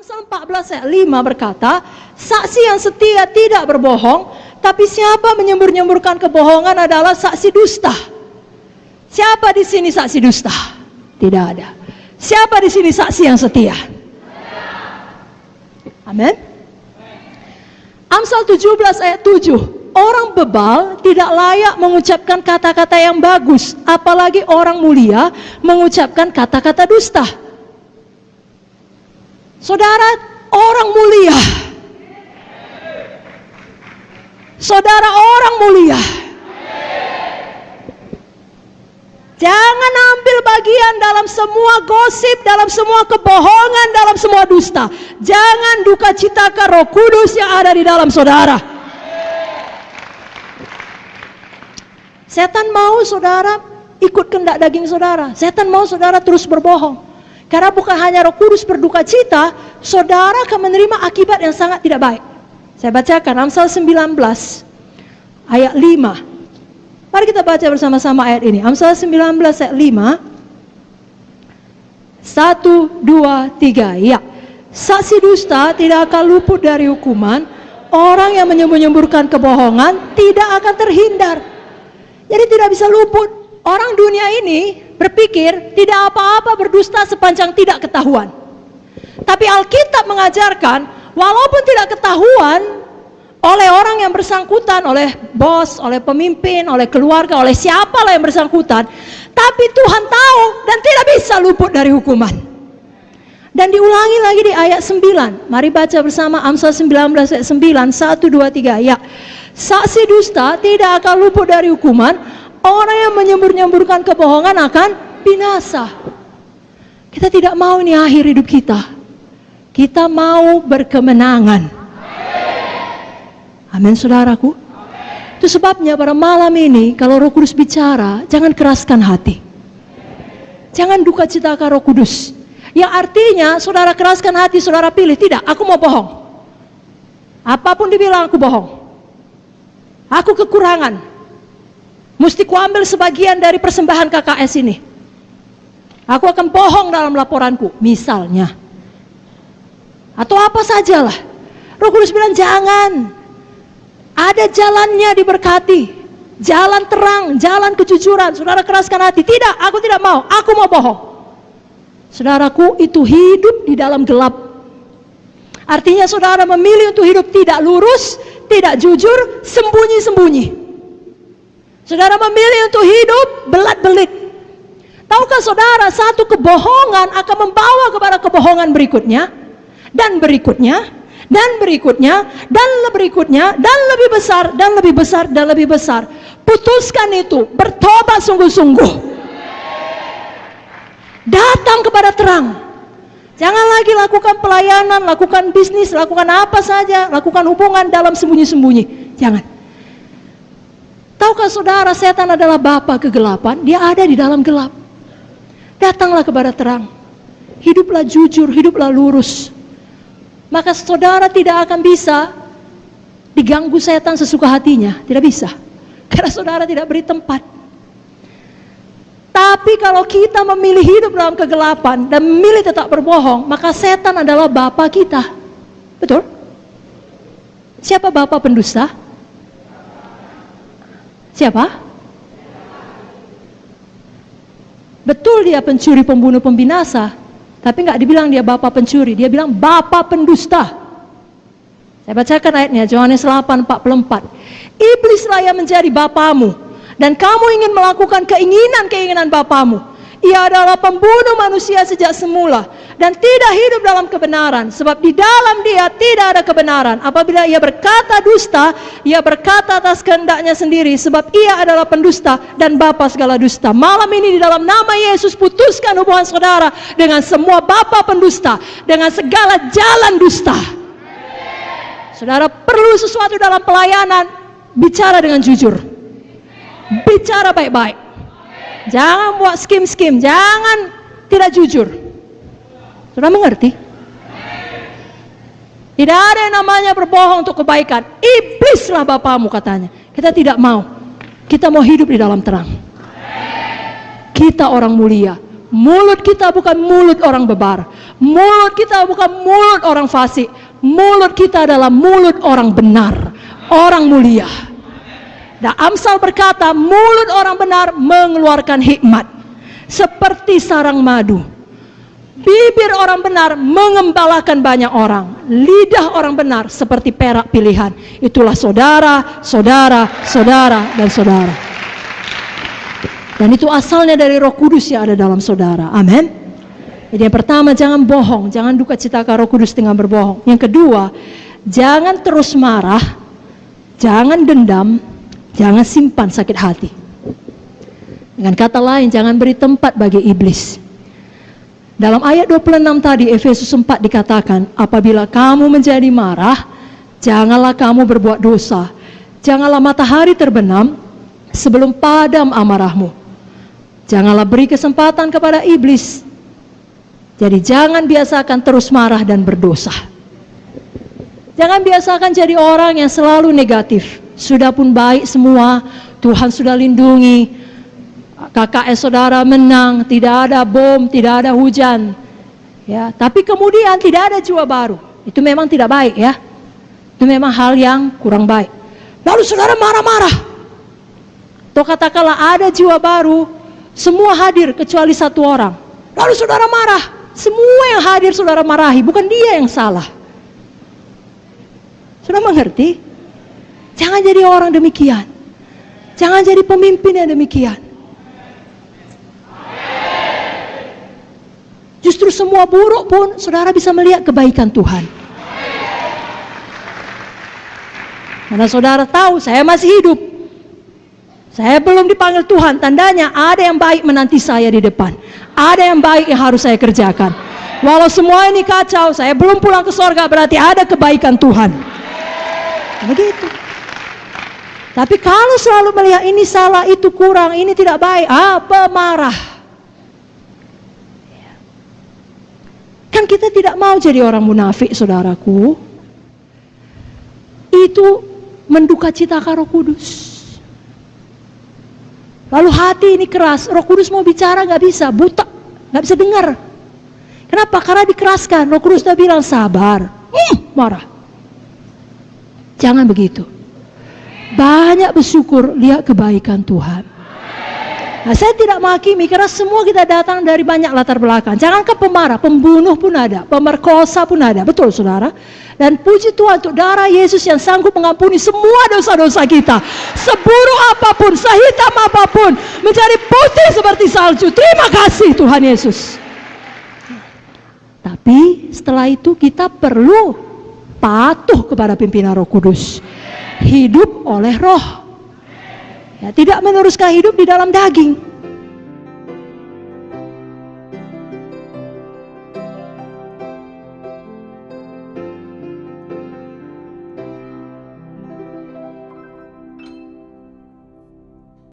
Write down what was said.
Amsal 14 ayat 5 berkata, saksi yang setia tidak berbohong, tapi siapa menyembur-nyemburkan kebohongan adalah saksi dusta. Siapa di sini saksi dusta? Tidak ada. Siapa di sini saksi yang setia? Amin. Amsal 17 ayat 7, orang bebal tidak layak mengucapkan kata-kata yang bagus, apalagi orang mulia mengucapkan kata-kata dusta. Saudara, orang mulia, saudara orang mulia, jangan ambil bagian dalam semua gosip, dalam semua kebohongan, dalam semua dusta. Jangan duka citakan Roh Kudus yang ada di dalam saudara. Setan mau saudara ikut kehendak daging saudara. Setan mau saudara terus berbohong. Karena bukan hanya Roh Kudus berduka cita, saudara akan menerima akibat yang sangat tidak baik. Saya bacakan Amsal 19 ayat 5. Mari kita baca bersama-sama ayat ini. Amsal 19 ayat 5. 1, 2, 3. Ya. Saksi dusta tidak akan luput dari hukuman. Orang yang menyembur-nyemburkan kebohongan tidak akan terhindar. Jadi tidak bisa luput. Orang dunia ini berpikir tidak apa-apa berdusta sepanjang tidak ketahuan. Tapi Alkitab mengajarkan, walaupun tidak ketahuan oleh orang yang bersangkutan, oleh bos, oleh pemimpin, oleh keluarga, oleh siapalah yang bersangkutan, tapi Tuhan tahu dan tidak bisa luput dari hukuman. Dan diulangi lagi di ayat 9. Mari baca bersama Amsal 19 ayat 9. 1, 2, 3. Ya. Saksi dusta tidak akan luput dari hukuman. Orang yang menyembur-nyemburkan kebohongan akan binasa. Kita tidak mau ini akhir hidup kita. Kita mau berkemenangan. Amin saudaraku. Itu sebabnya pada malam ini kalau Roh Kudus bicara, jangan keraskan hati. Jangan duka citakan Roh Kudus. Yang artinya saudara keraskan hati, saudara pilih, tidak, aku mau bohong. Apapun dibilang aku bohong. Aku kekurangan. Mesti kuambil sebagian dari persembahan KKS ini. Aku akan bohong dalam laporanku, misalnya. Atau apa sajalah. Roh Kudus bilang jangan. Ada jalannya diberkati. Jalan terang, jalan kejujuran. Saudara keraskan hati. Tidak, aku tidak mau. Aku mau bohong. Saudaraku, itu hidup di dalam gelap. Artinya saudara memilih untuk hidup tidak lurus, tidak jujur, sembunyi-sembunyi. Saudara memilih untuk hidup belat-belit. Tahukah saudara, satu kebohongan akan membawa kepada kebohongan berikutnya, dan berikutnya, dan berikutnya, dan berikutnya, dan lebih besar, dan lebih besar, dan lebih besar. Putuskan itu, bertobat sungguh-sungguh. Datang kepada terang. Jangan lagi lakukan pelayanan, lakukan bisnis, lakukan apa saja, lakukan hubungan dalam sembunyi-sembunyi. Jangan. Tahukah saudara, setan adalah bapa kegelapan, dia ada di dalam gelap. Datanglah kepada terang. Hiduplah jujur, hiduplah lurus. Maka saudara tidak akan bisa diganggu setan sesuka hatinya, tidak bisa. Karena saudara tidak beri tempat. Tapi kalau kita memilih hidup dalam kegelapan dan memilih tetap berbohong, maka setan adalah bapa kita. Betul? Siapa bapa pendusta? Siapa? Betul dia pencuri, pembunuh, pembinasa. Tapi nggak dibilang dia bapa pencuri, dia bilang bapa pendusta. Saya bacakan ayatnya, Yohanes 8:44. Iblislah yang menjadi bapamu, dan kamu ingin melakukan keinginan-keinginan bapamu. Ia adalah pembunuh manusia sejak semula dan tidak hidup dalam kebenaran, sebab di dalam dia tidak ada kebenaran. Apabila ia berkata dusta, ia berkata atas kehendaknya sendiri, sebab ia adalah pendusta dan bapa segala dusta. Malam ini di dalam nama Yesus, putuskan hubungan saudara dengan semua bapa pendusta, dengan segala jalan dusta. Saudara perlu sesuatu dalam pelayanan, bicara dengan jujur, bicara baik-baik. Jangan buat skim-skim, jangan tidak jujur. Sudah mengerti? Tidak ada yang namanya berbohong untuk kebaikan. Iblislah bapamu katanya. Kita tidak mau. Kita mau hidup di dalam terang. Kita orang mulia. Mulut kita bukan mulut orang bebar. Mulut kita bukan mulut orang fasik. Mulut kita adalah mulut orang benar, orang mulia. Dan Amsal berkata, mulut orang benar mengeluarkan hikmat seperti sarang madu. Bibir orang benar mengembalakan banyak orang. Lidah orang benar seperti perak pilihan. Itulah saudara, saudara, saudara, dan saudara. Dan itu asalnya dari Roh Kudus yang ada dalam saudara. Amin. Jadi yang pertama, jangan bohong. Jangan duka citakan Roh Kudus dengan berbohong. Yang kedua, jangan terus marah. Jangan dendam. Jangan simpan sakit hati. Dengan kata lain, jangan beri tempat bagi iblis. Dalam ayat 26 tadi, Efesus 4 dikatakan, apabila kamu menjadi marah, janganlah kamu berbuat dosa. Janganlah matahari terbenam sebelum padam amarahmu. Janganlah beri kesempatan kepada iblis. Jadi jangan biasakan terus marah dan berdosa. Jangan biasakan jadi orang yang selalu negatif. Sudah pun baik semua, Tuhan sudah lindungi. KKS saudara menang, tidak ada bom, tidak ada hujan. Ya, tapi kemudian tidak ada jiwa baru. Itu memang tidak baik ya. Itu memang hal yang kurang baik. Lalu saudara marah-marah. Atau katakanlah ada jiwa baru, semua hadir kecuali satu orang. Lalu saudara marah. Semua yang hadir saudara marahi, bukan dia yang salah. Saudara mengerti? Jangan jadi orang demikian. Jangan jadi pemimpin yang demikian. Justru semua buruk pun saudara bisa melihat kebaikan Tuhan. Karena saudara tahu saya masih hidup. Saya belum dipanggil Tuhan, tandanya ada yang baik menanti saya di depan. Ada yang baik yang harus saya kerjakan. Walau semua ini kacau, saya belum pulang ke sorga, berarti ada kebaikan Tuhan. Begitu. Tapi kalau selalu melihat ini salah, itu kurang, ini tidak baik, pemarah. Kan kita tidak mau jadi orang munafik, saudaraku. Itu menduka citakan Roh Kudus. Lalu hati ini keras, Roh Kudus mau bicara gak bisa, buta, gak bisa dengar. Kenapa? Karena dikeraskan. Roh Kudus sudah bilang sabar, marah. Jangan begitu. Banyak bersyukur, lihat kebaikan Tuhan. Nah, saya tidak menghakimi karena semua kita datang dari banyak latar belakang. Jangankan pemarah, pembunuh pun ada, pemerkosa pun ada, betul saudara. Dan puji Tuhan untuk darah Yesus yang sanggup mengampuni semua dosa-dosa kita. Seburuk apapun, sehitam apapun, menjadi putih seperti salju. Terima kasih Tuhan Yesus. Tapi setelah itu kita perlu patuh kepada pimpinan Roh Kudus. Hidup oleh Roh. Ya, tidak meneruskan hidup di dalam daging.